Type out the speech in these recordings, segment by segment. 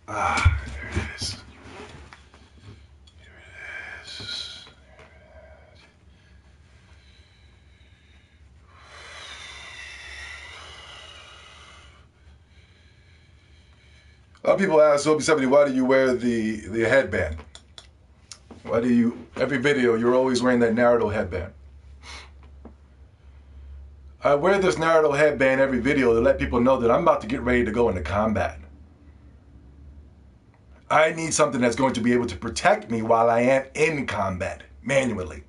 Ah, there it is. Here it is. A lot of people ask Obi70, why do you wear the headband? Why do you, every video, you're always wearing that Naruto headband? I wear this Naruto headband every video to let people know that I'm about to get ready to go into combat. I need something that's going to be able to protect me while I am in combat, manually.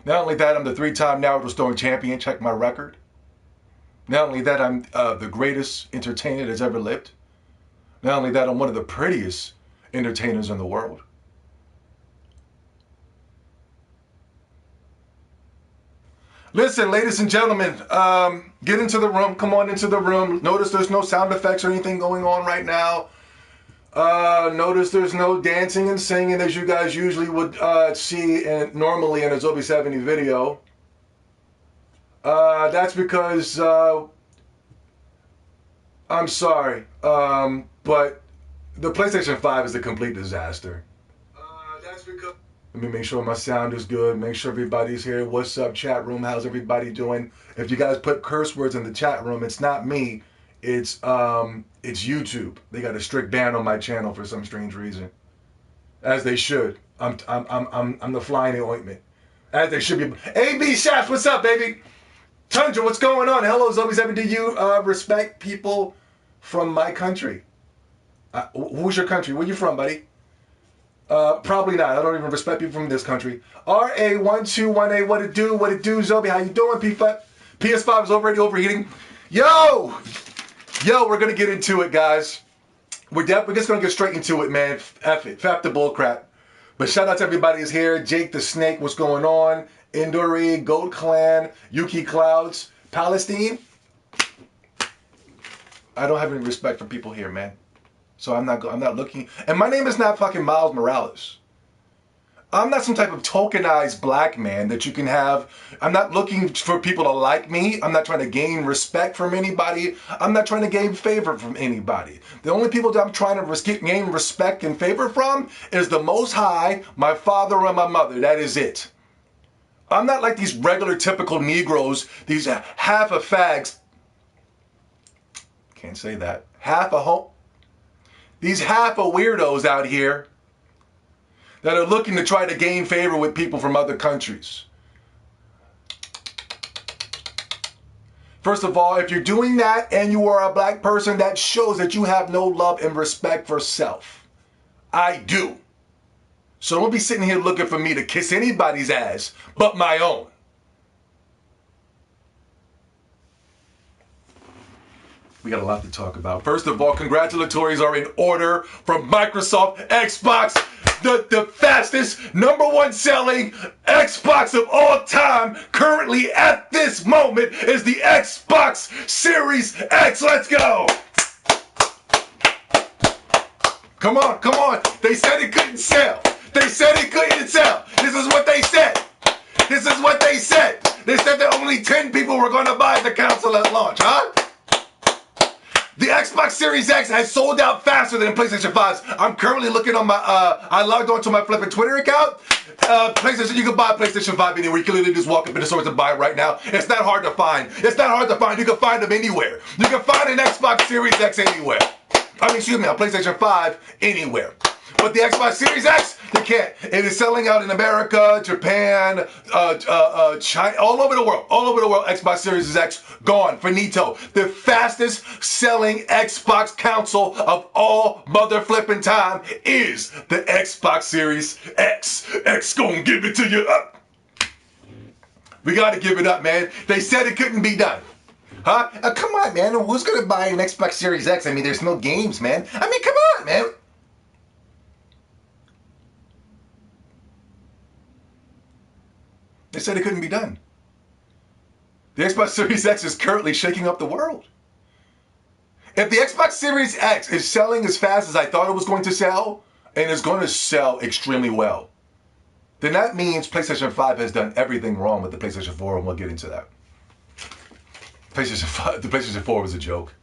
Not only that, I'm the 3-time Naruto Stone champion, check my record. Not only that, I'm the greatest entertainer that's ever lived. Not only that, I'm one of the prettiest entertainers in the world. Listen, ladies and gentlemen, get into the room. Come on into the room. Notice there's no sound effects or anything going on right now. Notice there's no dancing and singing as you guys usually would see normally in a Zobi70 video. That's because, I'm sorry, but the PlayStation 5 is a complete disaster. That's because... Let me make sure my sound is good. Make sure everybody's here. What's up, chat room? How's everybody doing? If you guys put curse words in the chat room, it's not me. It's YouTube. They got a strict ban on my channel for some strange reason, as they should. I'm the fly in the ointment, as they should be. AB Shaft, what's up, baby? Tundra, what's going on? Hello, Zobi70. Do you respect people from my country? Who's your country? Where you from, buddy? Probably not. I don't even respect people from this country. RA1218, what it do, Zobi? How you doing, PS5 is already overheating. Yo, we're gonna get into it, guys. We're just gonna get straight into it, man. F it. F the bullcrap. But shout out to everybody who's here. Jake the Snake, what's going on? Indori, Gold Clan, Yuki Clouds, Palestine. I don't have any respect for people here, man. So I'm not looking, and my name is not fucking Miles Morales. I'm not some type of tokenized black man that you can have. I'm not looking for people to like me. I'm not trying to gain respect from anybody. I'm not trying to gain favor from anybody. The only people that I'm trying to gain respect and favor from is the Most High, my father, and my mother. That is it. I'm not like these regular typical Negroes, these half a fags. Can't say that. These half a weirdos out here that are looking to try to gain favor with people from other countries. First of all, if you're doing that and you are a black person, that shows that you have no love and respect for self. I do. So don't be sitting here looking for me to kiss anybody's ass but my own. We got a lot to talk about. First of all, congratulatories are in order from Microsoft Xbox. The fastest, #1 selling Xbox of all time, currently at this moment, is the Xbox Series X. Let's go. Come on, come on. They said it couldn't sell. They said it couldn't sell. This is what they said. This is what they said. They said that only 10 people were going to buy the console at launch, huh? The Xbox Series X has sold out faster than PlayStation 5's. I'm currently looking on my, I logged onto my flipping Twitter account. PlayStation, you can buy a PlayStation 5 anywhere. You can literally just walk up in the stores and buy it right now. It's not hard to find. It's not hard to find. You can find them anywhere. You can find an Xbox Series X anywhere. I mean, excuse me, a PlayStation 5 anywhere. But the Xbox Series X, you can't. It is selling out in America, Japan, China, all over the world. All over the world, Xbox Series X, gone, finito. The fastest selling Xbox console of all mother flipping time is the Xbox Series X. X gonna give it to you up. We gotta give it up, man. They said it couldn't be done. Huh? Come on, man. Who's gonna buy an Xbox Series X? I mean, there's no games, man. I mean, come on, man. They said it couldn't be done. The Xbox Series X is currently shaking up the world. If the Xbox Series X is selling as fast as I thought it was going to sell, and is going to sell extremely well, then that means PlayStation 5 has done everything wrong with the PlayStation 4, and we'll get into that. The PlayStation 4 was a joke.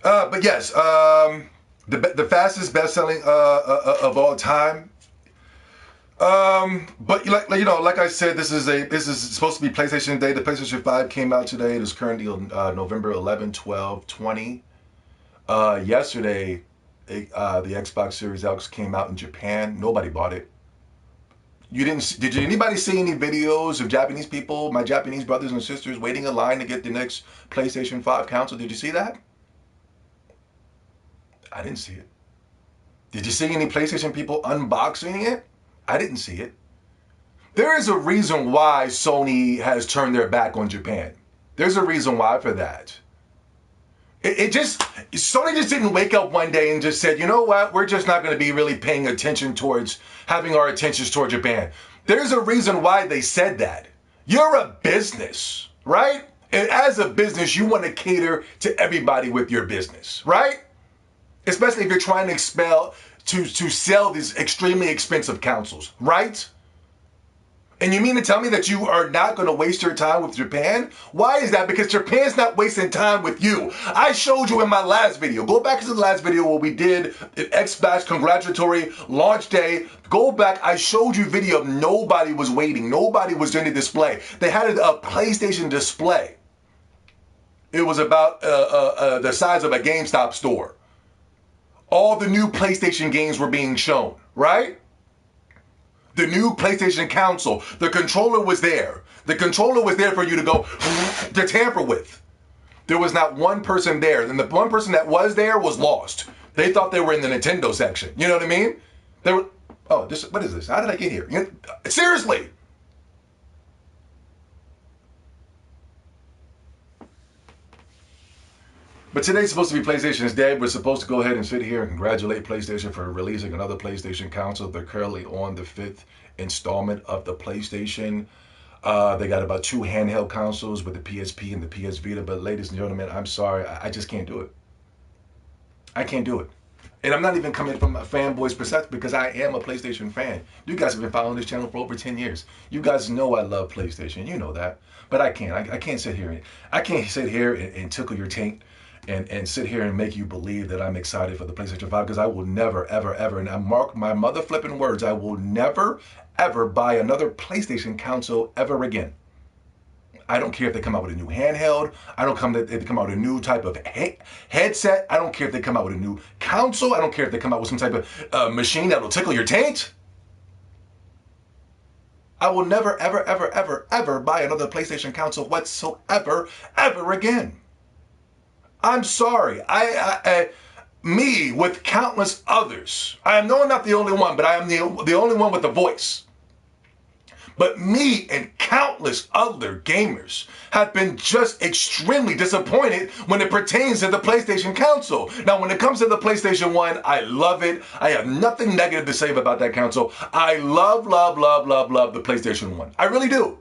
But yes, the fastest best-selling of all time. But like I said, this is supposed to be PlayStation Day. The PlayStation 5 came out today. It is currently November 11, 12, 20. Yesterday, the Xbox Series X came out in Japan. Nobody bought it. Did anybody see any videos of Japanese people, my Japanese brothers and sisters, waiting in line to get the next PlayStation 5 console? Did you see that? I didn't see it. Did you see any PlayStation people unboxing it? I didn't see it. There is a reason why Sony has turned their back on Japan. There's a reason why for that. Sony just didn't wake up one day and just said, you know what, we're just not going to be really paying attention towards having our attentions toward Japan. There's a reason why they said that. You're a business, right? And as a business, you want to cater to everybody with your business, right? Especially if you're trying to sell these extremely expensive consoles, right? And you mean to tell me that you are not going to waste your time with Japan? Why is that? Because Japan's not wasting time with you. I showed you in my last video. Go back to the last video where we did the Xbox congratulatory launch day. Go back. I showed you video of nobody was waiting. Nobody was doing the display. They had a PlayStation display. It was about the size of a GameStop store. All the new PlayStation games were being shown, right? The new PlayStation console, the controller was there. The controller was there for you to go to tamper with. There was not one person there. And the one person that was there was lost. They thought they were in the Nintendo section. You know what I mean? They were, what is this? How did I get here? Seriously. But today's supposed to be PlayStation's Day. We're supposed to go ahead and sit here and congratulate PlayStation for releasing another PlayStation console. They're currently on the 5th installment of the PlayStation. They got about 2 handheld consoles with the PSP and the PS Vita. But ladies and gentlemen, I'm sorry. I just can't do it. I can't do it. And I'm not even coming from a fanboy's perspective because I am a PlayStation fan. You guys have been following this channel for over 10 years. You guys know I love PlayStation. You know that. But I can't. I can't sit here. I can't sit here and tickle your taint. And sit here and make you believe that I'm excited for the PlayStation 5 because I will never, ever, ever, and I mark my mother flipping words, I will never, ever buy another PlayStation console ever again. I don't care if they come out with a new handheld. I don't care if they come out with a new type of headset. I don't care if they come out with a new console. I don't care if they come out with some type of machine that will tickle your taint. I will never, ever, ever, ever, ever buy another PlayStation console whatsoever, ever again. I'm sorry. Me with countless others. I am no, not the only one, but I am the only one with a voice. But me and countless other gamers have been just extremely disappointed when it pertains to the PlayStation console. Now, when it comes to the PlayStation 1, I love it. I have nothing negative to say about that console. I love, love, love, love, love the PlayStation 1. I really do.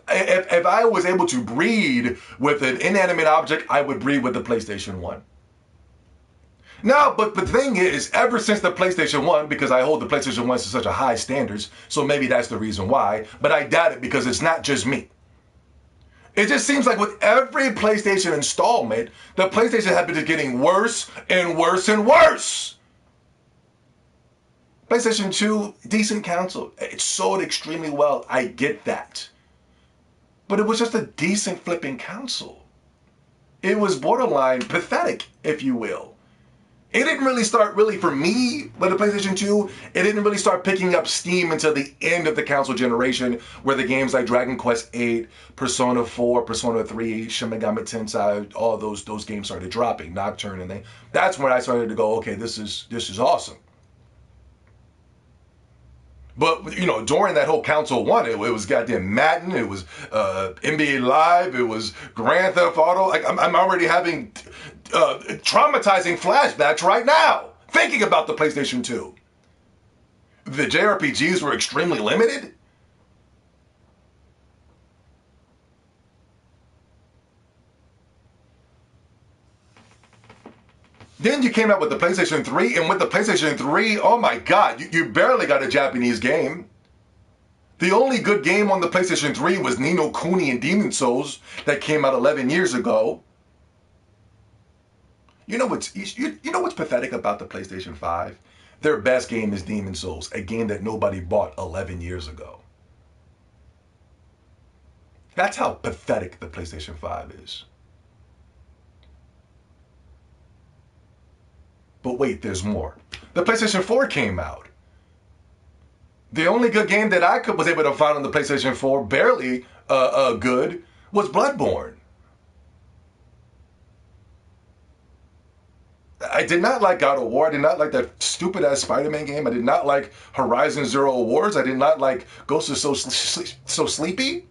If I was able to breed with an inanimate object, I would breed with the PlayStation 1. Now, but the thing is, ever since the PlayStation 1, because I hold the PlayStation 1 to such a high standards, so maybe that's the reason why, but I doubt it because it's not just me. It just seems like with every PlayStation installment, the PlayStation has been getting worse and worse and worse. PlayStation 2, decent console. It sold extremely well. I get that. But it was just a decent flipping console. It was borderline pathetic, if you will. It didn't really start for me with the PlayStation 2. It didn't really start picking up steam until the end of the console generation, where the games like Dragon Quest VIII, Persona 4, Persona 3, Shin Megami Tensei, all those games started dropping, Nocturne, and that's when I started to go, okay, this is awesome. But, during that whole console one, it was goddamn Madden, it was NBA Live, it was Grand Theft Auto. Like, I'm already having traumatizing flashbacks right now, thinking about the PlayStation 2. The JRPGs were extremely limited. Then you came out with the PlayStation 3, and with the PlayStation 3, oh my God, you barely got a Japanese game. The only good game on the PlayStation 3 was Ni no Kuni and Demon's Souls that came out 11 years ago. You know what's pathetic about the PlayStation 5? Their best game is Demon's Souls, a game that nobody bought 11 years ago. That's how pathetic the PlayStation 5 is. But wait, there's more. The PlayStation 4 came out. The only good game that I was able to find on the PlayStation 4, barely good, was Bloodborne. I did not like God of War. I did not like that stupid ass Spider-Man game. I did not like Horizon Zero Wars. I did not like Ghost of So Sleepy.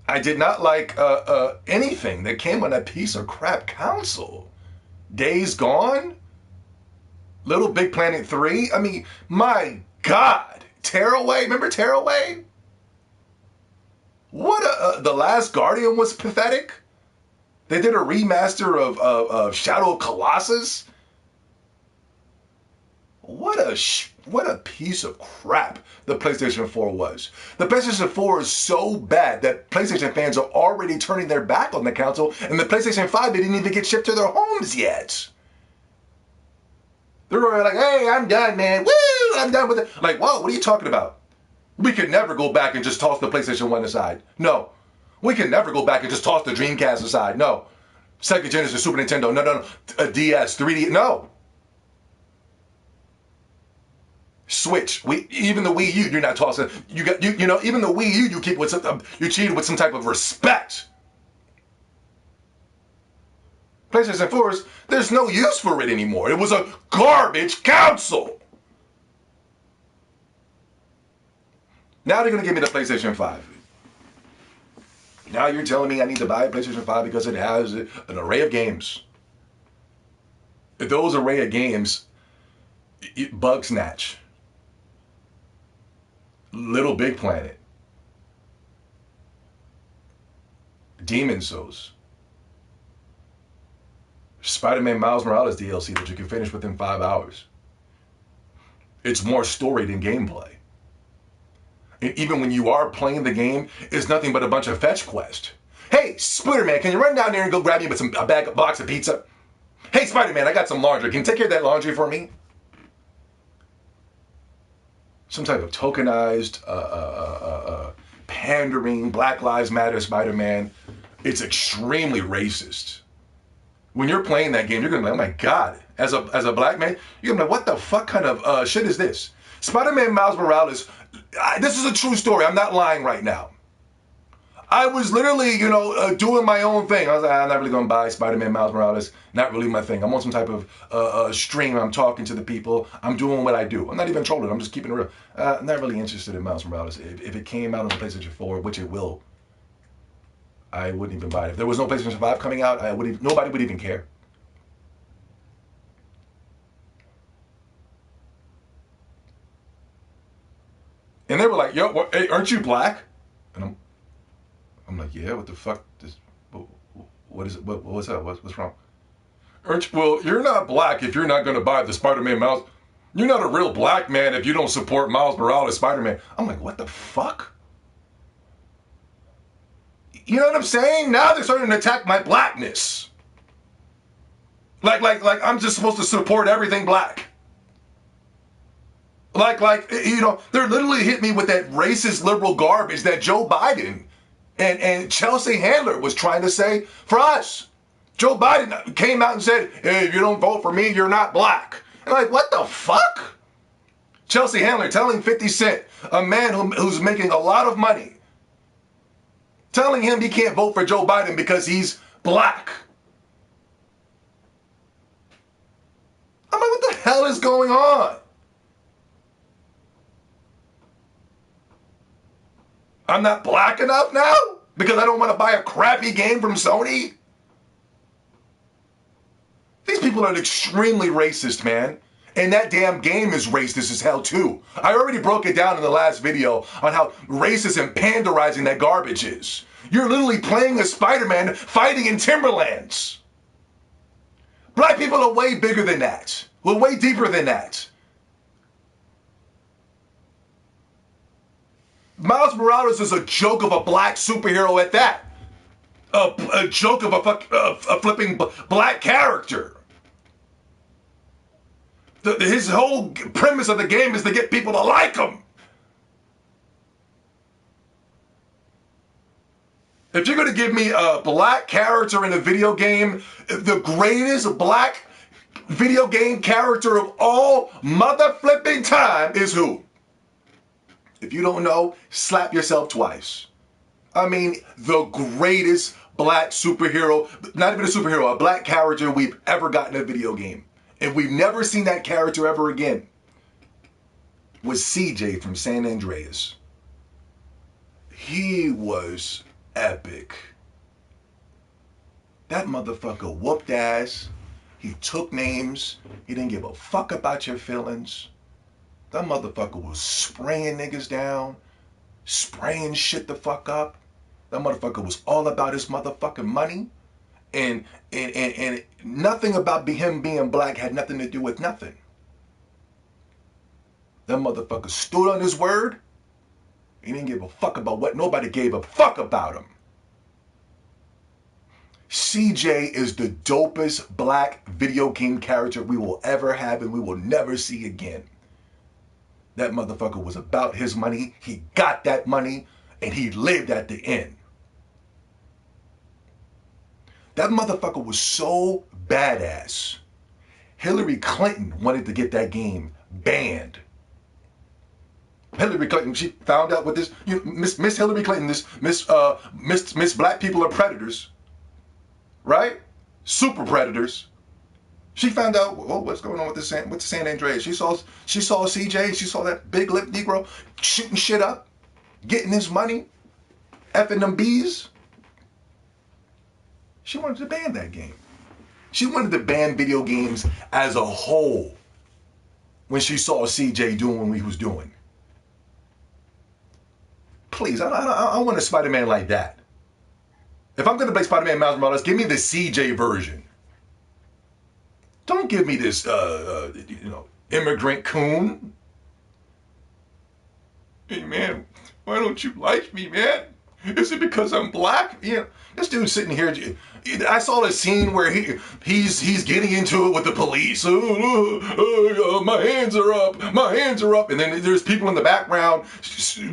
I did not like anything that came on that piece of crap console. Days Gone? Little Big Planet 3? I mean, my God. Tearaway? Remember Tearaway? The Last Guardian was pathetic. They did a remaster of Shadow of Colossus. What a piece of crap the PlayStation 4 was. The PlayStation 4 is so bad that PlayStation fans are already turning their back on the console, and the PlayStation 5 didn't even get shipped to their homes yet. They're already like, hey, I'm done, man. Woo, I'm done with it. Like, whoa, what are you talking about? We could never go back and just toss the PlayStation 1 aside. No. We can never go back and just toss the Dreamcast aside. No. Sega Genesis, Super Nintendo. No. A DS, 3D. No. Switch. Even the Wii U, you're not tossing. Even the Wii U, you keep with some. You cheated with some type of respect. PlayStation 4's, there's no use for it anymore. It was a garbage console. Now they're gonna give me the PlayStation 5. Now you're telling me I need to buy a PlayStation 5 because it has an array of games. Those array of games, Bugsnatch, Little Big Planet, Demon's Souls, Spider-Man Miles Morales DLC that you can finish within 5 hours. It's more story than gameplay. And even when you are playing the game, it's nothing but a bunch of fetch quests. Hey, Spider-Man, can you run down there and go grab me with a box of pizza? Hey, Spider-Man, I got some laundry. Can you take care of that laundry for me? Some type of tokenized, pandering, Black Lives Matter Spider-Man. It's extremely racist. When you're playing that game, you're going to be like, oh my God, as a black man, you're going to be like, what the fuck kind of shit is this? Spider-Man Miles Morales, this is a true story. I'm not lying right now. I was literally, doing my own thing. I was like, I'm not really going to buy Spider-Man Miles Morales. Not really my thing. I'm on some type of stream. I'm talking to the people. I'm doing what I do. I'm not even trolling. I'm just keeping it real. I'm not really interested in Miles Morales. If it came out on the PlayStation 4, which it will, I wouldn't even buy it. If there was no PlayStation 5 coming out, nobody would even care. And they were like, yo, hey, aren't you black? And I'm like, yeah, what the fuck? What is it? What's up? What's wrong? Well, you're not black if you're not going to buy the Spider-Man Miles. You're not a real black man if you don't support Miles Morales Spider-Man. I'm like, what the fuck? You know what I'm saying? Now they're starting to attack my blackness. Like I'm just supposed to support everything black. They're literally hitting me with that racist liberal garbage that Joe Biden and Chelsea Handler was trying to say for us. Joe Biden came out and said, hey, if you don't vote for me, you're not black. And I'm like, what the fuck? Chelsea Handler telling 50 Cent, a man who's making a lot of money, telling him he can't vote for Joe Biden because he's black. I'm like, what the hell is going on? I'm not black enough now? Because I don't want to buy a crappy game from Sony? These people are extremely racist, man. And that damn game is racist as hell, too. I already broke it down in the last video on how racist and panderizing that garbage is. You're literally playing as Spider-Man fighting in Timberlands. Black people are way bigger than that. We're way deeper than that. Miles Morales is a joke of a black superhero at that. a joke of a flipping black character. His whole premise of the game is to get people to like him. If you're going to give me a black character in a video game, the greatest black video game character of all mother flipping time is who? If you don't know, slap yourself twice. I mean, the greatest black superhero, not even a superhero, a black character we've ever gotten in a video game. And we've never seen that character ever again. Was CJ from San Andreas. He was epic. That motherfucker whooped ass. He took names. He didn't give a fuck about your feelings. That motherfucker was spraying niggas down, spraying shit the fuck up. That motherfucker was all about his motherfucking money. And nothing about him being black had nothing to do with nothing. That motherfucker stood on his word. He didn't give a fuck about what nobody gave a fuck about him. CJ is the dopest black video game character we will ever have and we will never see again. That motherfucker was about his money. He got that money and he lived at the end. That motherfucker was so badass. Hillary Clinton wanted to get that game banned. Hillary Clinton, she found out what this, Miss Hillary Clinton, this Miss Black people are predators, right? Super predators. She found out, oh, what's going on with the San Andreas. She saw CJ, she saw that big lip Negro shooting shit up, getting his money, effing them bees. She wanted to ban that game. She wanted to ban video games as a whole when she saw CJ doing what he was doing. Please, I want a Spider-Man like that. If I'm going to play Spider-Man Miles Morales, give me the CJ version. Don't give me this, immigrant coon. Hey, man, why don't you like me, man? Is it because I'm black? Yeah, this dude's sitting here. I saw the scene where he's getting into it with the police. My hands are up. My hands are up. And then there's people in the background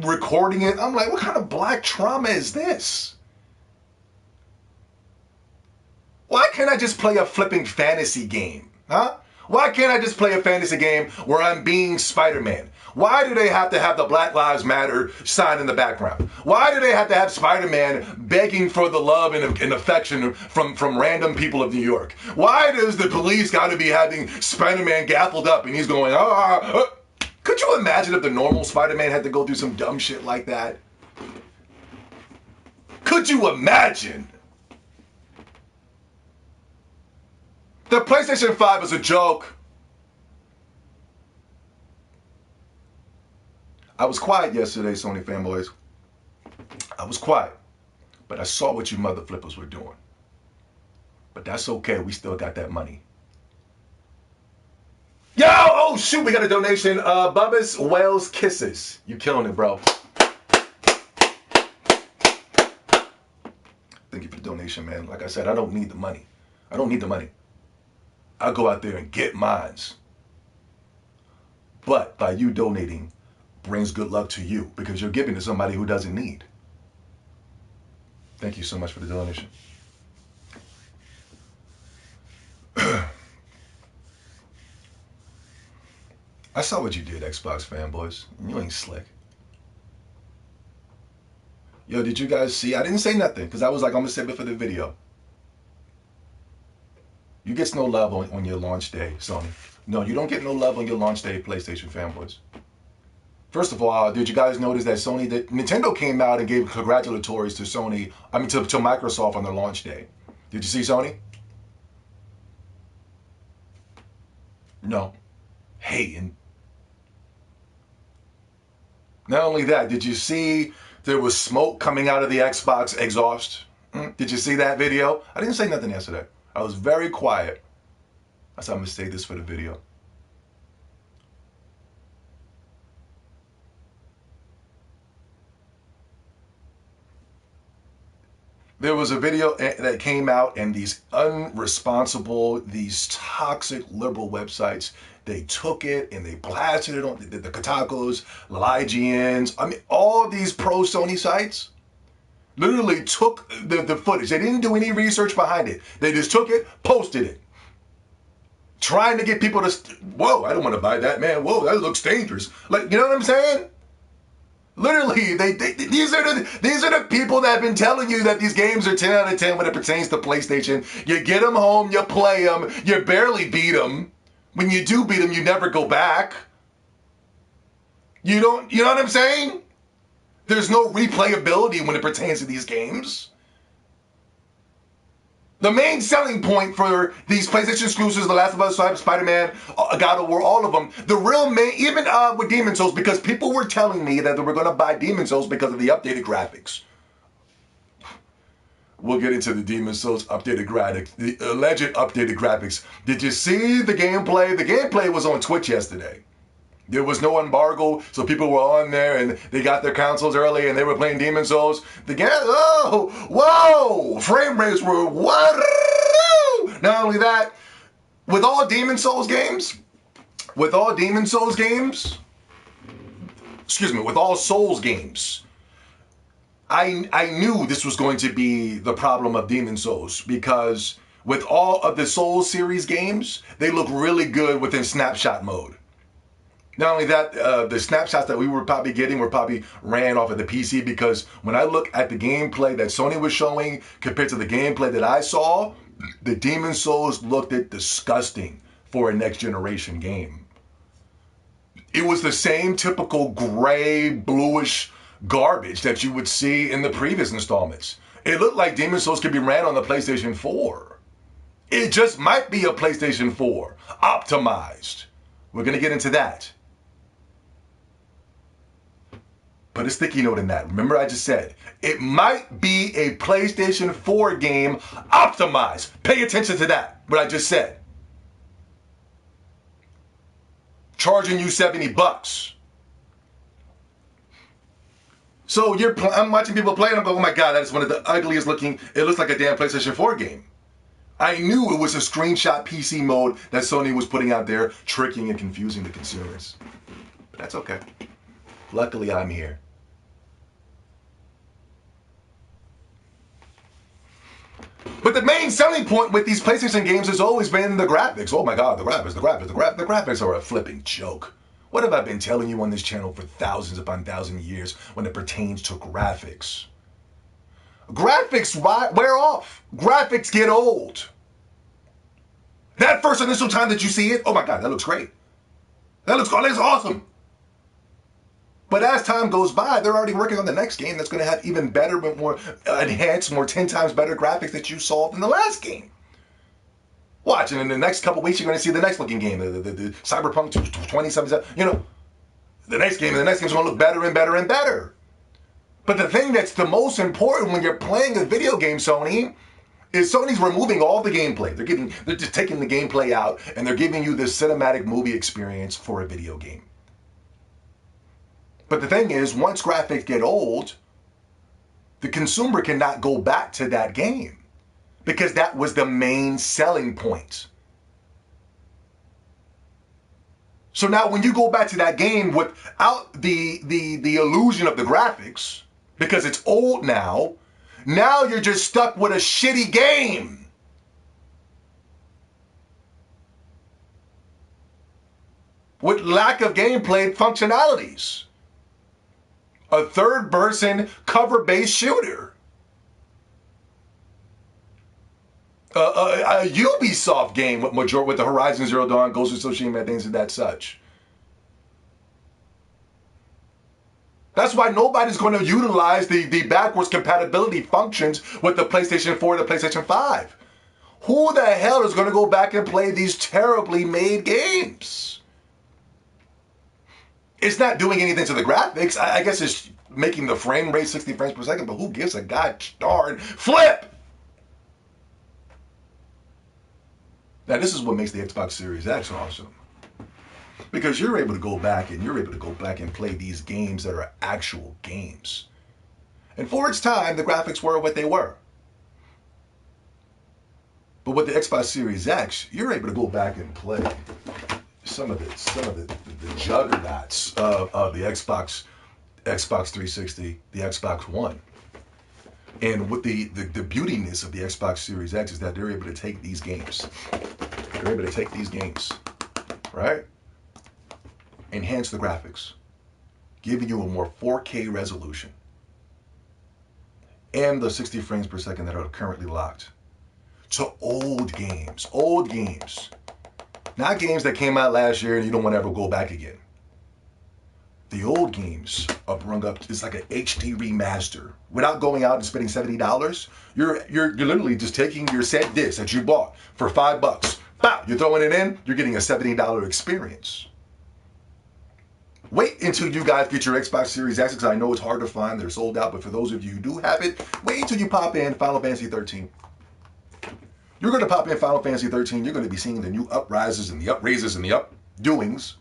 recording it. I'm like, what kind of black trauma is this? Why can't I just play a flipping fantasy game? Huh? Why can't I just play a fantasy game where I'm being Spider-Man? Why do they have to have the Black Lives Matter sign in the background? Why do they have to have Spider-Man begging for the love and affection from random people of New York? Why does the police got to be having Spider-Man gaffled up and he's going, Could you imagine if the normal Spider-Man had to go through some dumb shit like that? Could you imagine? The PlayStation 5 is a joke. I was quiet yesterday, Sony fanboys. I was quiet. But I saw what you mother flippers were doing. But that's okay. We still got that money. Yo! Oh, shoot. We got a donation. Bubba's Whales Kisses. You killing it, bro. Thank you for the donation, man. Like I said, I don't need the money. I don't need the money. I'll go out there and get mines. But by you donating brings good luck to you because you're giving to somebody who doesn't need. Thank you so much for the donation. I saw what you did, Xbox fanboys. You ain't slick. Yo, did you guys see? I didn't say nothing because I was like, I'm going to save it for the video. You get no love on your launch day, Sony. No, you don't get no love on your launch day, PlayStation fanboys. First of all, did you guys notice that Nintendo came out and gave congratulatories to Sony, to Microsoft on their launch day? Did you see Sony? No. Hating. Not only that, did you see there was smoke coming out of the Xbox exhaust? Did you see that video? I didn't say nothing yesterday. I was very quiet. I said I'm going to say this for the video. There was a video that came out, and these unresponsible, these toxic liberal websites, they took it and they blasted it on the Kotakos, the IGNs. I mean, all these pro-Sony sites literally took the footage. They didn't do any research behind it. They just took it, posted it, trying to get people to, whoa, I don't want to buy that, man. Whoa, that looks dangerous. Like, you know what I'm saying? Literally, these are the people that have been telling you that these games are 10 out of 10 when it pertains to PlayStation. You get them home, you play them, you barely beat them. When you do beat them, you never go back. You know what I'm saying? There's no replayability when it pertains to these games. The main selling point for these PlayStation exclusives, The Last of Us, Spider-Man, God of War, all of them, the real main, even with Demon's Souls, because people were telling me that they were going to buy Demon's Souls because of the updated graphics. We'll get into the Demon's Souls updated graphics, the alleged updated graphics. Did you see the gameplay? The gameplay was on Twitch yesterday. There was no embargo, so people were on there and they got their consoles early and they were playing Demon's Souls. The game, oh, whoa, frame rates were what? Not only that, with all Demon's Souls games, with all Souls games, I knew this was going to be the problem of Demon's Souls, because with all of the Souls series games, they look really good within snapshot mode. Not only that, the snapshots that we were probably getting were probably ran off of the PC, because when I look at the gameplay that Sony was showing compared to the gameplay that I saw, the Demon's Souls looked disgusting for a next generation game. It was the same typical gray, bluish garbage that you would see in the previous installments. It looked like Demon's Souls could be ran on the PlayStation 4. It just might be a PlayStation 4 optimized. We're going to get into that. Put a sticky note in that. Remember, I just said it might be a PlayStation 4 game optimized. Pay attention to that, what I just said. Charging you $70. So I'm watching people play and I'm going, oh my God, that is one of the ugliest looking, it looks like a damn PlayStation 4 game. I knew it was a screenshot PC mode that Sony was putting out there, tricking and confusing the consumers. But that's okay. Luckily, I'm here. But the main selling point with these PlayStation games has always been the graphics. Oh my God, the graphics are a flipping joke. What have I been telling you on this channel for thousands upon thousands of years when it pertains to graphics? Graphics wear off. Graphics get old. That first initial time that you see it, oh my God, that looks great. That looks awesome. But as time goes by, they're already working on the next game that's going to have even better, but more enhanced, more 10 times better graphics that you saw in the last game. Watch, and in the next couple weeks, you're going to see the next looking game, the Cyberpunk 2077. You know, the next game's going to look better and better and better. But the thing that's the most important when you're playing a video game, Sony, is Sony's removing all the gameplay. They're just taking the gameplay out, and they're giving you this cinematic movie experience for a video game. But the thing is, once graphics get old, the consumer cannot go back to that game, because that was the main selling point. So now when you go back to that game without the illusion of the graphics, because it's old now you're just stuck with a shitty game. With lack of gameplay functionalities. A third-person cover-based shooter. A Ubisoft game with the Horizon Zero Dawn, Ghost of Tsushima, things of that such. That's why nobody's going to utilize the backwards compatibility functions with the PlayStation 4 and the PlayStation 5. Who the hell is going to go back and play these terribly made games? It's not doing anything to the graphics. I guess it's making the frame rate 60 frames per second, but who gives a god darn flip? Now, this is what makes the Xbox Series X awesome. Because you're able to go back and play these games that are actual games. And for its time, the graphics were what they were. But with the Xbox Series X, you're able to go back and play some of the juggernauts of the Xbox 360, the Xbox One. And what the beautiness of the Xbox Series X is that they're able to take these games. They're able to take these games, right? Enhance the graphics, giving you a more 4K resolution, and the 60 frames per second that are currently locked to old games. Not games that came out last year and you don't want to ever go back again. The old games are brung up. It's like an HD remaster. Without going out and spending $70, you're literally just taking your set disc that you bought for $5. Bow, you're throwing it in. You're getting a $70 experience. Wait until you guys get your Xbox Series X, because I know it's hard to find. They're sold out. But for those of you who do have it, wait until you pop in Final Fantasy 13. You're going to pop in Final Fantasy 13. You're going to be seeing the new uprises and the upraises and the updoings.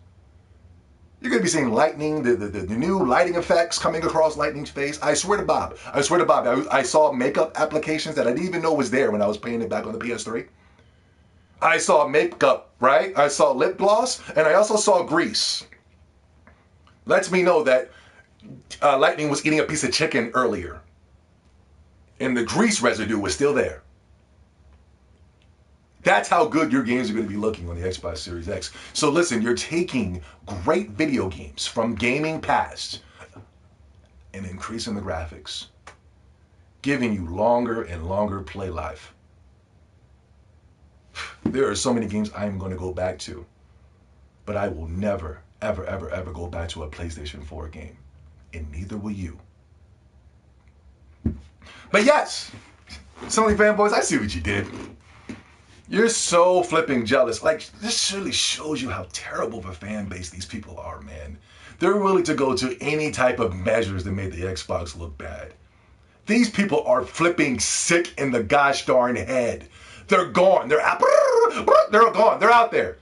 You're going to be seeing lightning, the new lighting effects coming across Lightning's face. I swear to Bob. I saw makeup applications that I didn't even know was there when I was playing it back on the PS3. I saw makeup, right? I saw lip gloss, and I also saw grease. Lets me know that Lightning was eating a piece of chicken earlier, and the grease residue was still there. That's how good your games are going to be looking on the Xbox Series X. So listen, you're taking great video games from gaming past and increasing the graphics, giving you longer and longer play life. There are so many games I'm going to go back to, but I will never, ever, ever, ever go back to a PlayStation 4 game, and neither will you. But yes, Sony fanboys, I see what you did. You're so flipping jealous. Like, this really shows you how terrible of a fan base these people are, man. They're willing to go to any type of measures that made the Xbox look bad. These people are flipping sick in the gosh darn head. They're gone. They're gone. They're out there.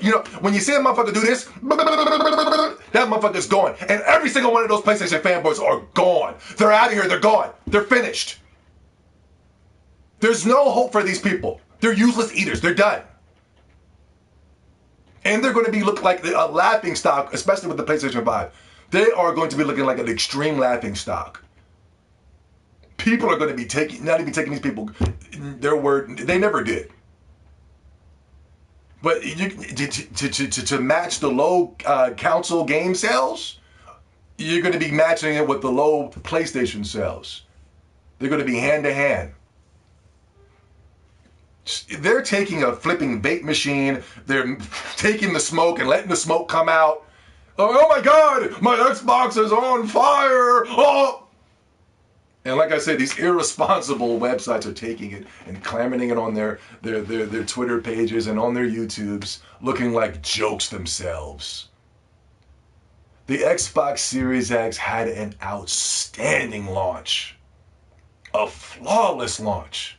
You know, when you see a motherfucker do this, that motherfucker's gone. And every single one of those PlayStation fanboys are gone. They're out of here. They're gone. They're finished. There's no hope for these people. They're useless eaters. They're done. And they're going to be looking like a laughing stock, especially with the PlayStation 5. They are going to be looking like an extreme laughing stock. People are going to be not even taking these people their word. They never did. But to match the low console game sales, you're going to be matching it with the low PlayStation sales. They're going to be hand to hand. They're taking a flipping bait machine. They're taking the smoke and letting the smoke come out. Oh my God, my Xbox is on fire. Oh. And like I said, these irresponsible websites are taking it and clamming it on their Twitter pages and on their YouTubes, looking like jokes themselves. The Xbox Series X had an outstanding launch. A flawless launch.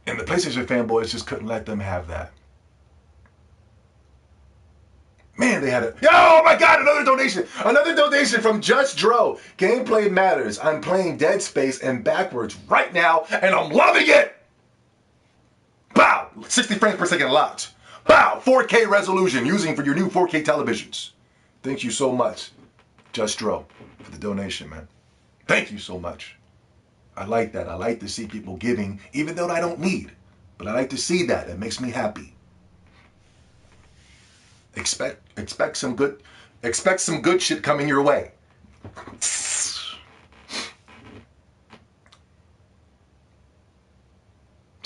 And the PlayStation fanboys just couldn't let them have that. Man, they had oh my God, another donation. Another donation from Just Dro. Gameplay matters. I'm playing Dead Space and backwards right now, and I'm loving it. Bow. 60 frames per second locked. Bow. 4K resolution using for your new 4K televisions. Thank you so much, Just Dro, for the donation, man. Thank you so much. I like that. I like to see people giving, even though I don't need. But I like to see that. It makes me happy. Expect some good shit coming your way.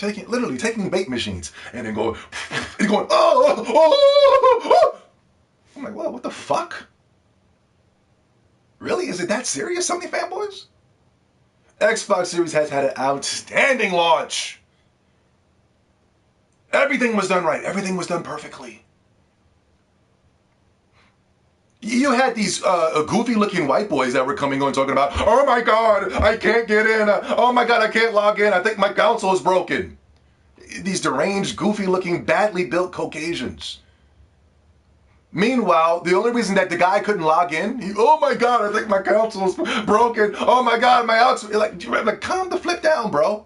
Literally taking bait machines and then going, oh. I'm like, what the fuck? Really? Is it that serious, Sony fanboys? Xbox Series has had an outstanding launch. Everything was done right. Everything was done perfectly. You had these goofy-looking white boys that were coming on talking about, oh my God, I can't get in. Oh my God, I can't log in. I think my console is broken. These deranged, goofy-looking, badly built Caucasians. Meanwhile, the only reason that the guy couldn't log in, oh my God, I think my console's broken. Oh my God, my outs. Like, calm the flip down, bro.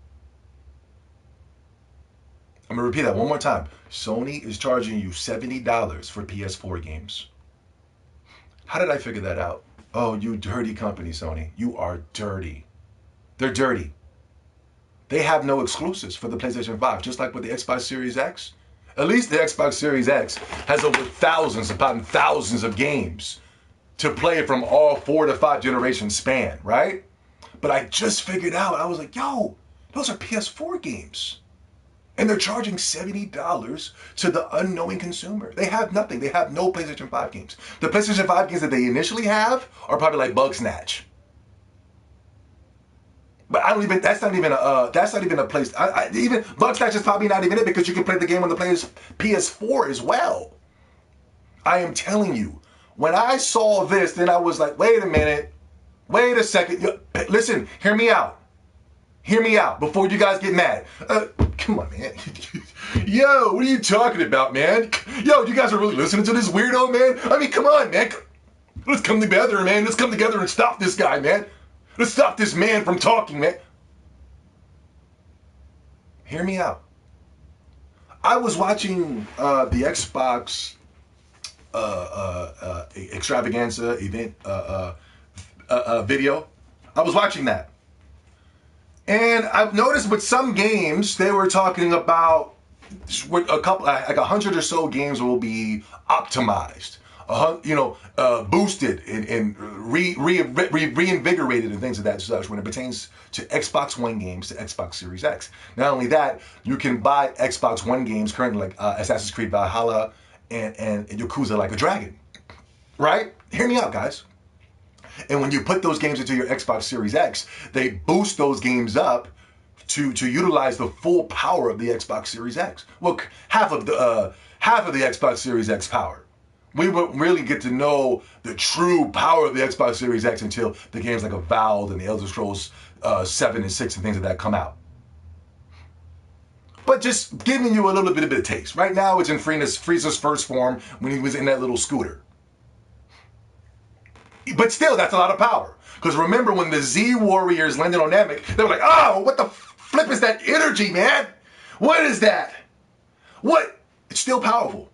I'm going to repeat that one more time. Sony is charging you $70 for PS4 games. How did I figure that out? Oh, you dirty company, Sony. You are dirty. They're dirty. They have no exclusives for the PlayStation 5, just like with the Xbox Series X. At least the Xbox Series X has over thousands upon thousands of games to play from all 4 to 5 generations span, right? But I just figured out, I was like, yo, those are PS4 games. And they're charging $70 to the unknowing consumer. They have nothing. They have no PlayStation 5 games. The PlayStation 5 games that they initially have are probably like Bugsnatch. But that's not even a place. Even Bugsnatch is probably not even it because you can play the game on the PS4 as well. I am telling you, when I saw this, then I was like, wait a minute. Wait a second. Listen, hear me out. Hear me out before you guys get mad. Come on, man. Yo, what are you talking about, man? Yo, you guys are really listening to this weirdo, man? I mean, come on, man. Let's come together, man. Let's come together and stop this guy, man. Let's stop this man from talking, man. Hear me out. I was watching the Xbox extravaganza event video. I was watching that. And I've noticed with some games, they were talking about a couple, like 100 or so games will be optimized, boosted and reinvigorated and things of that such when it pertains to Xbox One games to Xbox Series X. Not only that, you can buy Xbox One games currently like Assassin's Creed Valhalla and Yakuza Like a Dragon. Right? Hear me out, guys. And when you put those games into your Xbox Series X, they boost those games up to utilize the full power of the Xbox Series X. Well, half of the Xbox Series X power. We won't really get to know the true power of the Xbox Series X until the games like Avowed and the Elder Scrolls 7 and 6 and things like that come out. But just giving you a little bit of a taste. Right now, it's in Frieza's first form when he was in that little scooter. But still, that's a lot of power. Because remember when the Z Warriors landed on Namek, they were like, oh, what the flip is that energy, man? What is that? What? It's still powerful.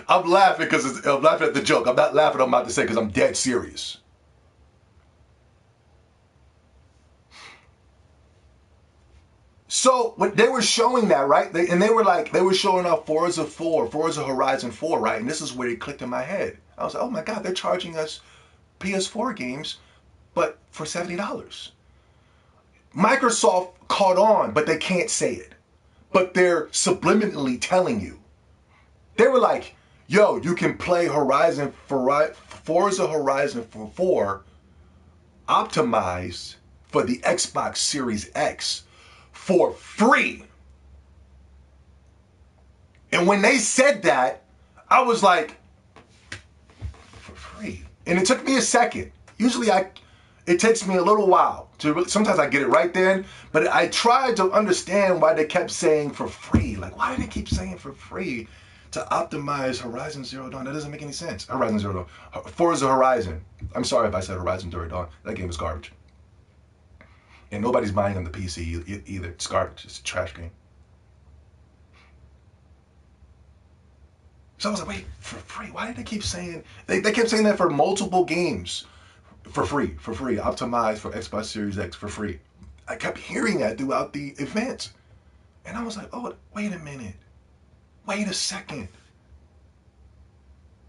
I'm laughing because I'm laughing at the joke. I'm not laughing at what I'm about to say because I'm dead serious. So when they were showing that, right? They were showing off Forza Horizon 4, right? And this is where it clicked in my head. I was like, oh my God, they're charging us PS4 games, but for $70. Microsoft caught on, but they can't say it. But they're subliminally telling you. They were like, yo, you can play Forza Horizon 4 optimized for the Xbox Series X for free. And when they said that, I was like, for free? And it took me a second. Usually it takes me a little while to sometimes I get it right then, but I tried to understand why they kept saying for free. Like, why do they keep saying for free to optimize Horizon Zero Dawn? That doesn't make any sense. Horizon Zero Dawn. Forza Horizon. I'm sorry if I said Horizon Zero Dawn. That game is garbage. And nobody's buying on the PC either. It's garbage. It's a trash game. So I was like, wait, for free? Why did they keep saying... They kept saying that for multiple games. For free. Optimized for Xbox Series X for free. I kept hearing that throughout the event. And I was like, oh, wait a minute. Wait a second.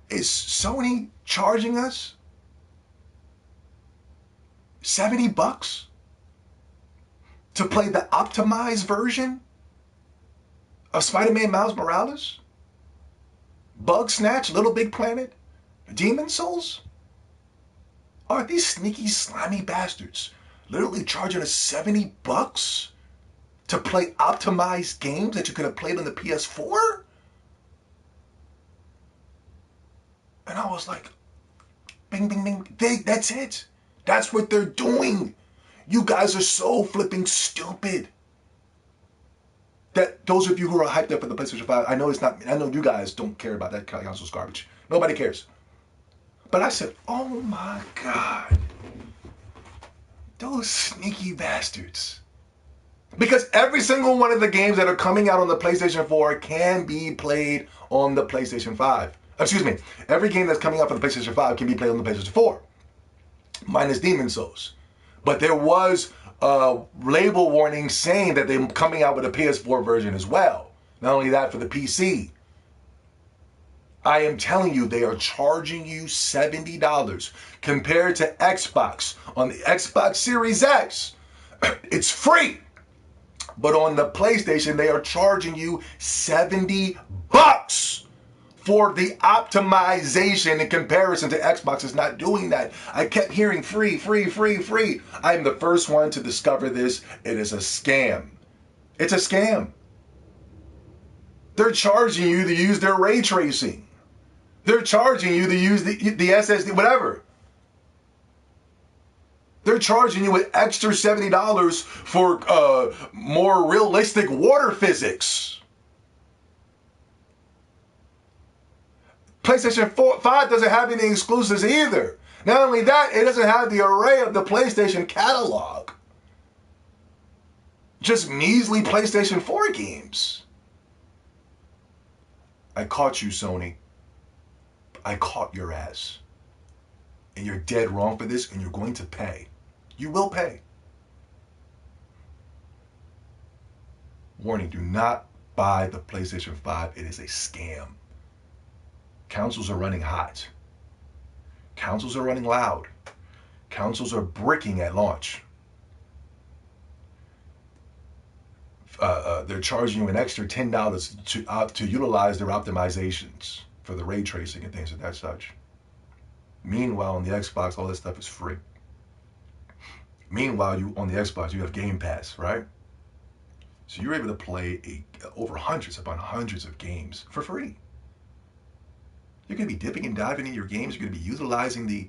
Is Sony charging us $70 to play the optimized version of Spider-Man Miles Morales? Bugsnatch, Little Big Planet, Demon's Souls? Are these sneaky, slimy bastards literally charging us $70 to play optimized games that you could have played on the PS4? And I was like, bing, bing, bing. That's it. That's what they're doing. You guys are so flipping stupid. That those of you who are hyped up for the PlayStation 5, I know you guys don't care about that console's garbage. Nobody cares. But I said, oh my God. Those sneaky bastards. Because every single one of the games that are coming out on the PlayStation 4 can be played on the PlayStation 5. Excuse me. Every game that's coming out for the PlayStation 5 can be played on the PlayStation 4. Minus Demon's Souls. But there was a label warning saying that they're coming out with a PS4 version as well. Not only that, for the PC. I am telling you, they are charging you $70 compared to Xbox. On the Xbox Series X, it's free. But on the PlayStation, they are charging you $70 for the optimization in comparison to Xbox. Is not doing that. I kept hearing free, free, free, free. I am the first one to discover this. It is a scam. It's a scam. They're charging you to use their ray tracing. They're charging you to use the SSD, whatever. They're charging you with extra $70 for more realistic water physics. PlayStation 5 doesn't have any exclusives either. Not only that, it doesn't have the array of the PlayStation catalog. Just measly PlayStation 4 games. I caught you, Sony. I caught your ass. And you're dead wrong for this, and you're going to pay. You will pay. Warning, do not buy the PlayStation 5. It is a scam. Consoles are running hot. Consoles are running loud. Consoles are bricking at launch. They're charging you an extra $10 to utilize their optimizations for the ray tracing and things of that such. Meanwhile, on the Xbox, all this stuff is free. Meanwhile, on the Xbox, you have Game Pass, right? So you're able to play over hundreds upon hundreds of games for free. You're going to be dipping and diving in your games. You're going to be utilizing the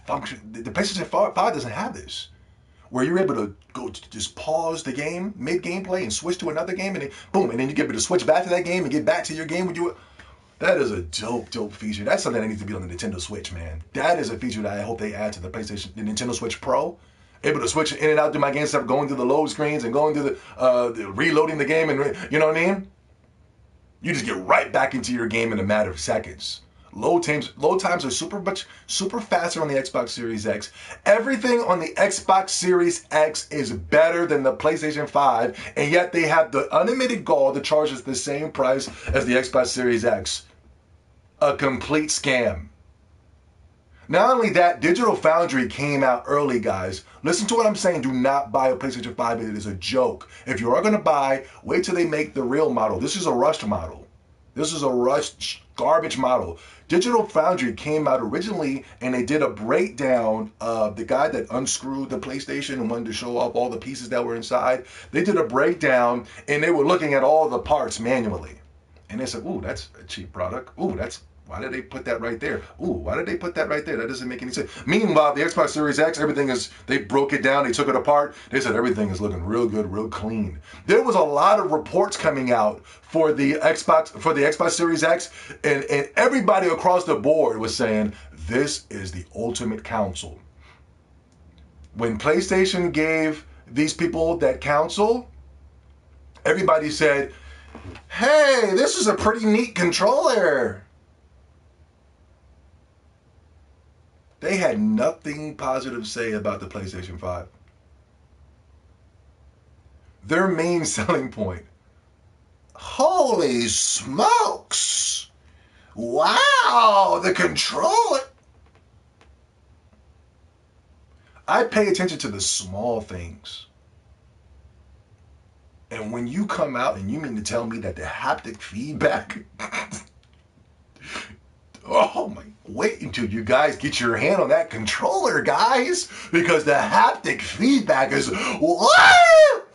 function. The PlayStation 5 doesn't have this, where you're able to go to just pause the game mid gameplay and switch to another game, and then boom, and then you get able to switch back to that game and get back to your game when you. That is a dope feature. That's something that needs to be on the Nintendo Switch, man. That is a feature that I hope they add to the Nintendo Switch Pro. Able to switch in and out through my game stuff, going through the load screens and going through the reloading the game, and you know what I mean? You just get right back into your game in a matter of seconds. Load times are super faster on the Xbox Series X. Everything on the Xbox Series X is better than the PlayStation 5, and yet they have the unlimited gall to charge us the same price as the Xbox Series X. A complete scam. Not only that, Digital Foundry came out early, guys. Listen to what I'm saying. Do not buy a PlayStation 5. It is a joke. If you are going to buy, wait till they make the real model. This is a rushed model. This is a rushed garbage model. Digital Foundry came out originally, and they did a breakdown of the guy that unscrewed the PlayStation and wanted to show off all the pieces that were inside. They did a breakdown, and they were looking at all the parts manually. And they said, ooh, that's a cheap product. Ooh, why did they put that right there? Ooh, why did they put that right there? That doesn't make any sense. Meanwhile, the Xbox Series X, they broke it down, they took it apart. They said everything is looking real good, real clean. There was a lot of reports coming out for the Xbox Series X, and everybody across the board was saying, this is the ultimate console. When PlayStation gave these people that console, everybody said, hey, this is a pretty neat controller. They had nothing positive to say about the PlayStation 5. Their main selling point. Holy smokes! Wow, the controller. I pay attention to the small things. And when you come out and you mean to tell me that the haptic feedback... Oh my, wait until you guys get your hand on that controller, guys, because the haptic feedback is, what?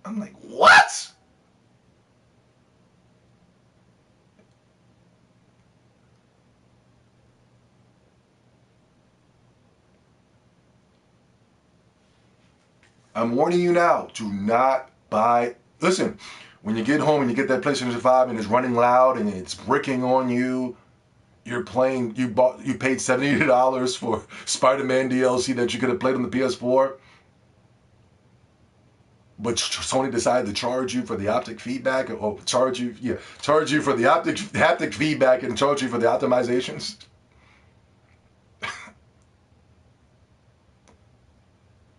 I'm like, what? I'm warning you now, do not buy, listen, when you get home and you get that PlayStation 5 and it's running loud and it's bricking on you, you're playing, you paid $70 for Spider-Man DLC that you could have played on the PS4, but Sony decided to charge you for the haptic feedback, or charge you for the haptic feedback and charge you for the optimizations.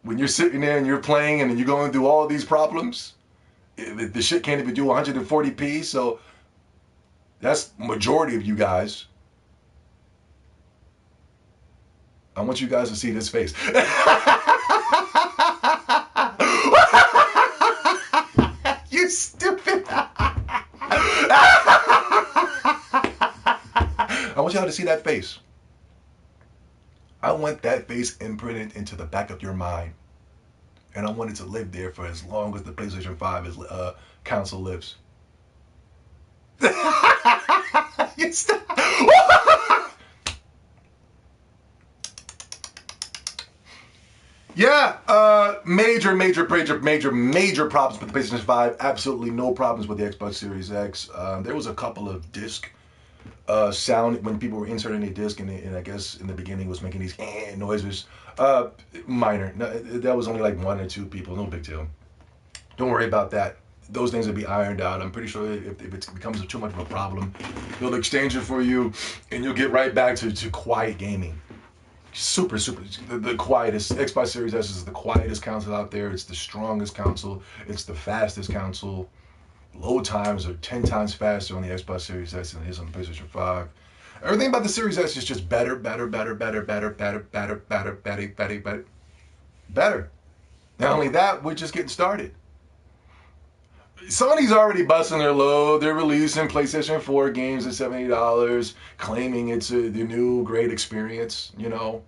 When you're sitting there and you're playing and you're going through all these problems, the shit can't even do 140p, so that's majority of you guys. I want you guys to see this face. You stupid. I want y'all to see that face. I want that face imprinted into the back of your mind. And I want it to live there for as long as the PlayStation 5 console lives. You stop. Yeah, major problems with the PlayStation 5. Absolutely no problems with the Xbox Series X. There was a couple of disc sound when people were inserting a disc, and I guess in the beginning was making these noises. Minor. No, that was only like 1 or 2 people. No big deal. Don't worry about that. Those things will be ironed out. I'm pretty sure if it becomes too much of a problem, they'll exchange it for you, and you'll get right back to quiet gaming. Super, the quietest. Xbox Series S is the quietest console out there. It's the strongest console. It's the fastest console. Load times are 10 times faster on the Xbox Series S than it is on the PlayStation 5. Everything about the Series S is just better. Not only that, we're just getting started. Sony's already busting their load. They're releasing PlayStation 4 games at $70, claiming it's the new great experience, you know.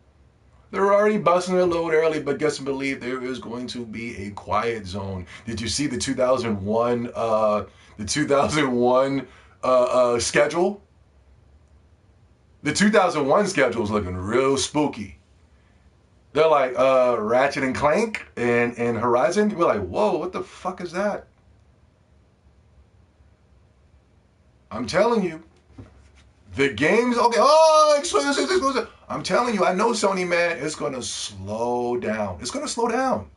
They're already busting their load early, but guess and believe there is going to be a quiet zone. Did you see the 2001 schedule? The 2001 schedule is looking real spooky. They're like Ratchet and Clank and Horizon. We're like, whoa, what the fuck is that? I'm telling you, the games, okay, exclusive. I'm telling you, I know Sony, man, it's going to slow down. It's going to slow down.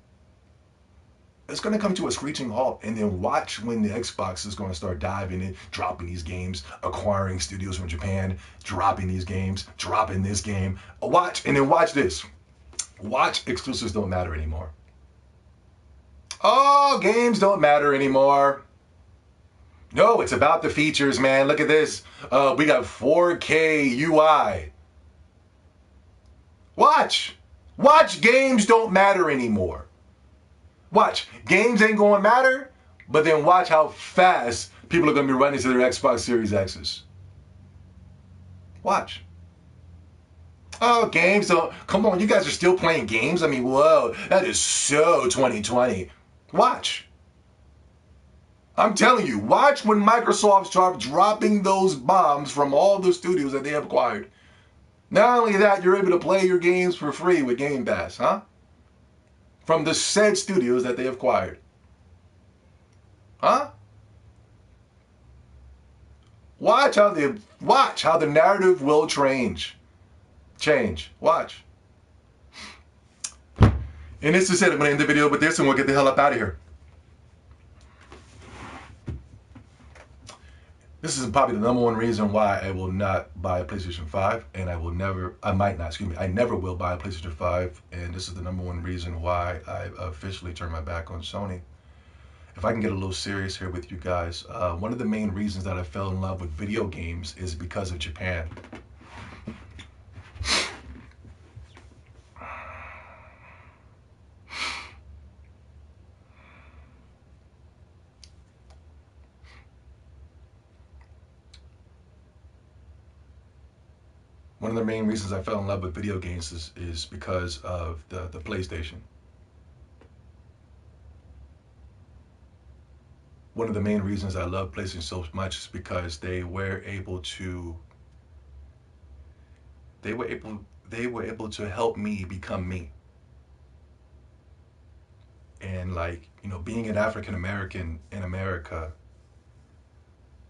It's going to come to a screeching halt, and then watch when the Xbox is going to start diving in, dropping these games, acquiring studios from Japan, dropping these games, dropping this game. Watch, and then watch this. Watch, exclusives don't matter anymore. Oh, games don't matter anymore. No, it's about the features, man. Look at this. We got 4K UI. Watch. Games don't matter anymore. Watch. Games ain't going to matter, but then watch how fast people are going to be running to their Xbox Series X's. Watch. Oh, games don't... Come on, you guys are still playing games? I mean, whoa, that is so 2020. Watch. I'm telling you, watch when Microsoft starts dropping those bombs from all the studios that they have acquired. Not only that, you're able to play your games for free with Game Pass, huh? From the said studios that they have acquired. Huh? Watch how the narrative will change. Watch. And this is it. I'm going to end the video with this and we'll get the hell up out of here. This is probably the number one reason why I will not buy a PlayStation 5, and I never will buy a PlayStation 5, and this is the number one reason why I officially turned my back on Sony. If I can get a little serious here with you guys, one of the main reasons that I fell in love with video games is because of Japan. One of the main reasons I fell in love with video games is because of the PlayStation. One of the main reasons I love PlayStation so much is because they were able to help me become me. And like, you know, being an African American in America,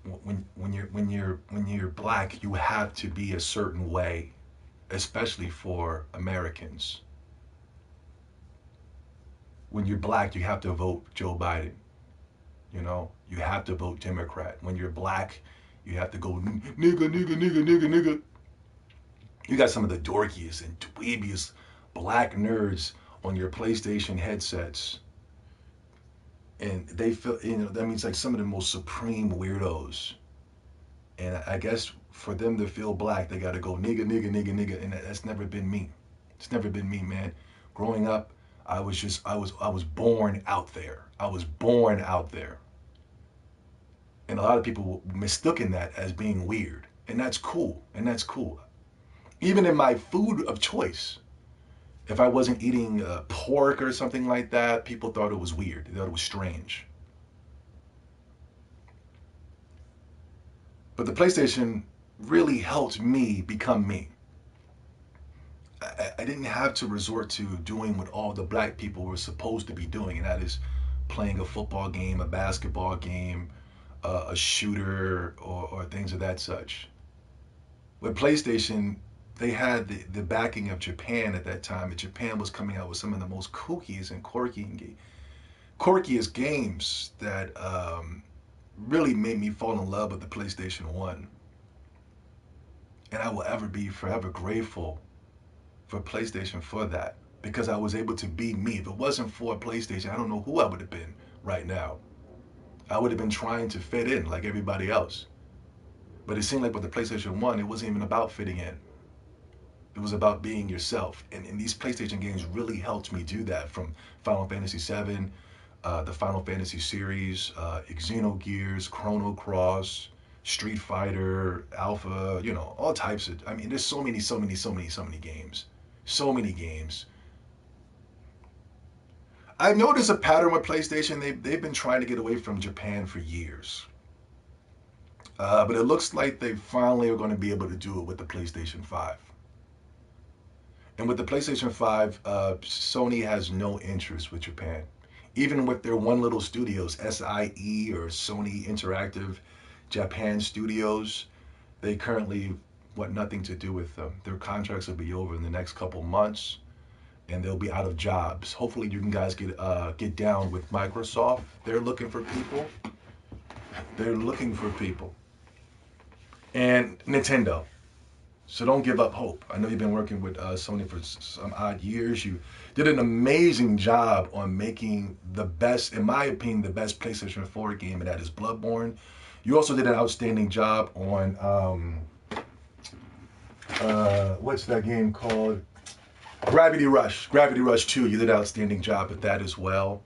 when you're black, you have to be a certain way, especially for Americans. When you're black, you have to vote Joe Biden. You know, you have to vote Democrat. When you're black, you have to go nigga, nigga, nigga, nigga, nigga. You got some of the dorkiest and dweebiest black nerds on your PlayStation headsets, and they feel, that means like some of the most supreme weirdos. And I guess for them to feel black, they got to go nigga, nigga, nigga, nigga, and that's never been me. It's never been me, man. Growing up, I was born out there. I was born out there. And a lot of people mistaken that as being weird. And that's cool. And that's cool. Even in my food of choice, if I wasn't eating pork or something like that, people thought it was weird. They thought it was strange. But the PlayStation really helped me become me. I didn't have to resort to doing what all the black people were supposed to be doing, and that is playing a football game, a basketball game, a shooter, or things of that such. With PlayStation, they had the backing of Japan at that time, and Japan was coming out with some of the most kookiest and quirkiest games that really made me fall in love with the PlayStation 1. And I will ever be forever grateful for PlayStation for that, because I was able to be me. If it wasn't for PlayStation, I don't know who I would have been right now. I would have been trying to fit in like everybody else. But it seemed like with the PlayStation 1, it wasn't even about fitting in. It was about being yourself. And these PlayStation games really helped me do that, from Final Fantasy VII, the Final Fantasy series, Xenogears, Chrono Cross, Street Fighter, Alpha, all types of, I mean, there's so many games. So many games. I've noticed a pattern with PlayStation. They've been trying to get away from Japan for years. But it looks like they finally are going to be able to do it with the PlayStation 5. And with the PlayStation 5, Sony has no interest with Japan. Even with their one little studios, SIE or Sony Interactive Japan Studios, they currently want nothing to do with them. Their contracts will be over in the next couple months, and they'll be out of jobs. Hopefully you can guys get down with Microsoft. They're looking for people. They're looking for people. And Nintendo. So don't give up hope. I know you've been working with Sony for some odd years. You did an amazing job on making the best, in my opinion, the best PlayStation 4 game, and that is Bloodborne. You also did an outstanding job on, what's that game called? Gravity Rush. Gravity Rush 2. You did an outstanding job at that as well.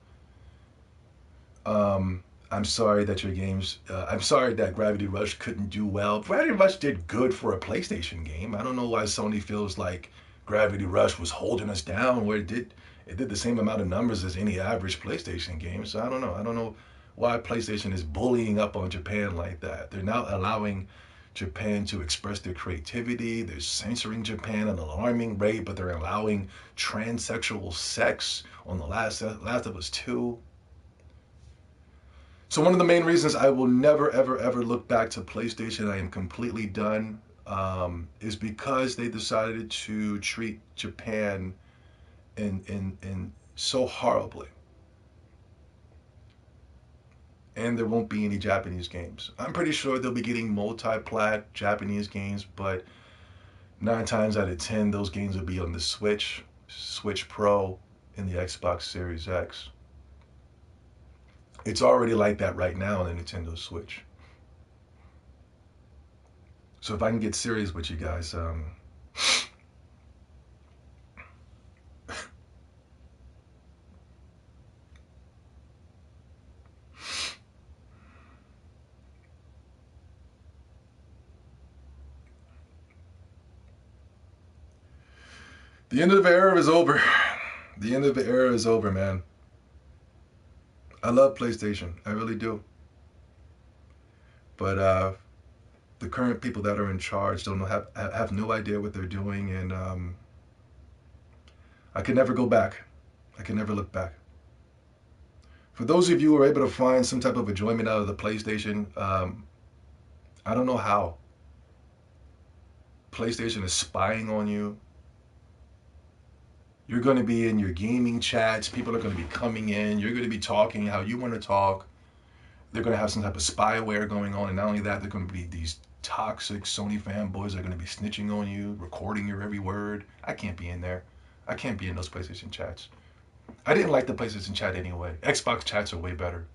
I'm sorry that your games, I'm sorry that Gravity Rush couldn't do well. Gravity Rush did good for a PlayStation game. I don't know why Sony feels like Gravity Rush was holding us down, where it did the same amount of numbers as any average PlayStation game. So I don't know why PlayStation is bullying up on Japan like that. They're not allowing Japan to express their creativity. They're censoring Japan at an alarming rate, but they're allowing transsexual sex on The Last of Us 2. So one of the main reasons I will never, ever, ever look back to PlayStation, I am completely done, is because they decided to treat Japan in so horribly. And there won't be any Japanese games. I'm pretty sure they'll be getting multi-plat Japanese games, but 9 times out of 10, those games will be on the Switch Pro, and the Xbox Series X. It's already like that right now on the Nintendo Switch. So if I can get serious with you guys, the end of the era is over. The end of the era is over, man. I love PlayStation. I really do. But the current people that are in charge don't have no idea what they're doing, and I can never go back. I can never look back. For those of you who are able to find some type of enjoyment out of the PlayStation, I don't know how. PlayStation is spying on you. You're going to be in your gaming chats. People are going to be coming in. You're going to be talking how you want to talk. They're going to have some type of spyware going on. And not only that, they're going to be these toxic Sony fanboys that are going to be snitching on you, recording your every word. I can't be in there. I can't be in those PlayStation chats. I didn't like the PlayStation chat anyway. Xbox chats are way better.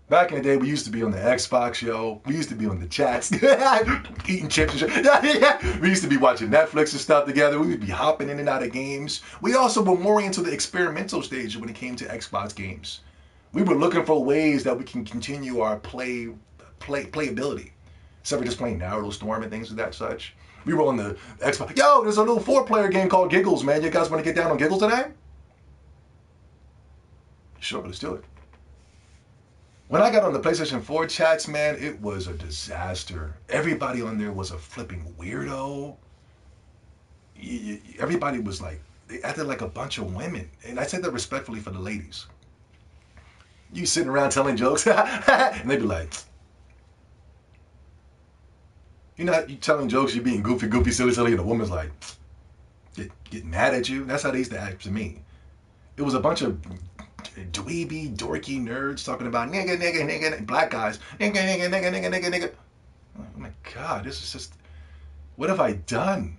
Back in the day, we used to be on the Xbox, yo. We used to be on the chats, eating chips and shit. We used to be watching Netflix and stuff together. We would be hopping in and out of games. We also were more into the experimental stage when it came to Xbox games. We were looking for ways that we can continue our playability. Except for just playing Naruto Storm and things of that such. We were on the Xbox. Yo, there's a little 4-player game called Giggles, man. You guys want to get down on Giggles today? Sure, let's do it. When I got on the PlayStation 4 chats, man, it was a disaster. Everybody on there was a flipping weirdo. Everybody was like, they acted like a bunch of women. And I say that respectfully for the ladies. You sitting around telling jokes, and they'd be like, you know, you telling jokes, you're being goofy, silly, and the woman's like, get mad at you. That's how they used to act to me. It was a bunch of dweeby, dorky nerds talking about nigga, black guys, nigga. Oh my God, this is just, what have I done?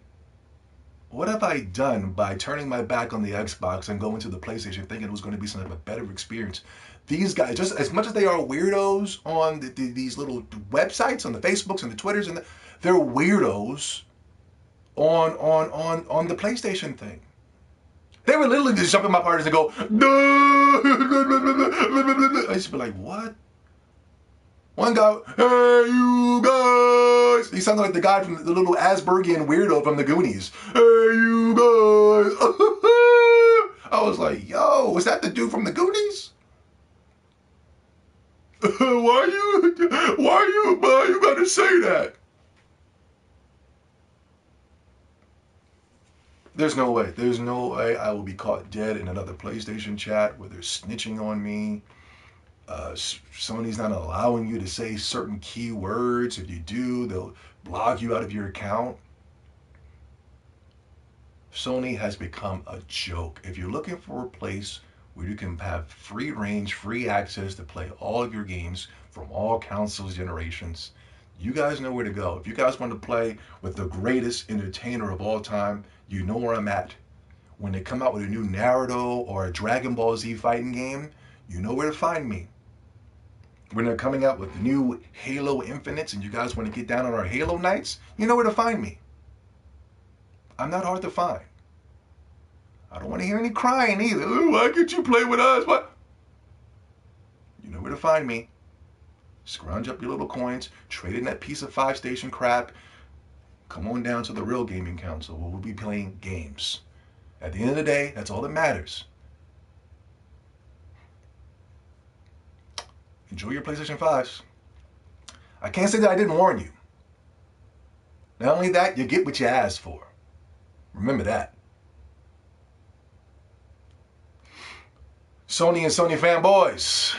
What have I done by turning my back on the Xbox and going to the PlayStation thinking it was going to be some type of better experience? These guys, just as much as they are weirdos on these little websites, on the Facebooks and the Twitters, and they're weirdos on the PlayStation thing. They would literally just jump in my parties and go, I used to be like, what? One guy, hey, you guys. He sounded like the guy from the little Aspergian weirdo from the Goonies. Hey, you guys. I was like, yo, was that the dude from the Goonies? Why you gotta say that? There's no way I will be caught dead in another PlayStation chat where they're snitching on me. Sony's not allowing you to say certain keywords. If you do, they'll block you out of your account. Sony has become a joke. If you're looking for a place where you can have free range, free access to play all of your games from all consoles generations, you guys know where to go. If you guys want to play with the greatest entertainer of all time, you know where I'm at. When they come out with a new Naruto or a Dragon Ball Z fighting game, you know where to find me. When they're coming out with the new Halo Infinites and you guys want to get down on our Halo nights, you know where to find me. I'm not hard to find. I don't want to hear any crying either. Ooh, why can't you play with us? What? You know where to find me. Scrounge up your little coins, trade in that piece of 5-station crap. Come on down to the real gaming console where we'll be playing games. At the end of the day, that's all that matters. Enjoy your PlayStation 5s. I can't say that I didn't warn you. Not only that, you get what you asked for. Remember that. Sony and Sony fanboys,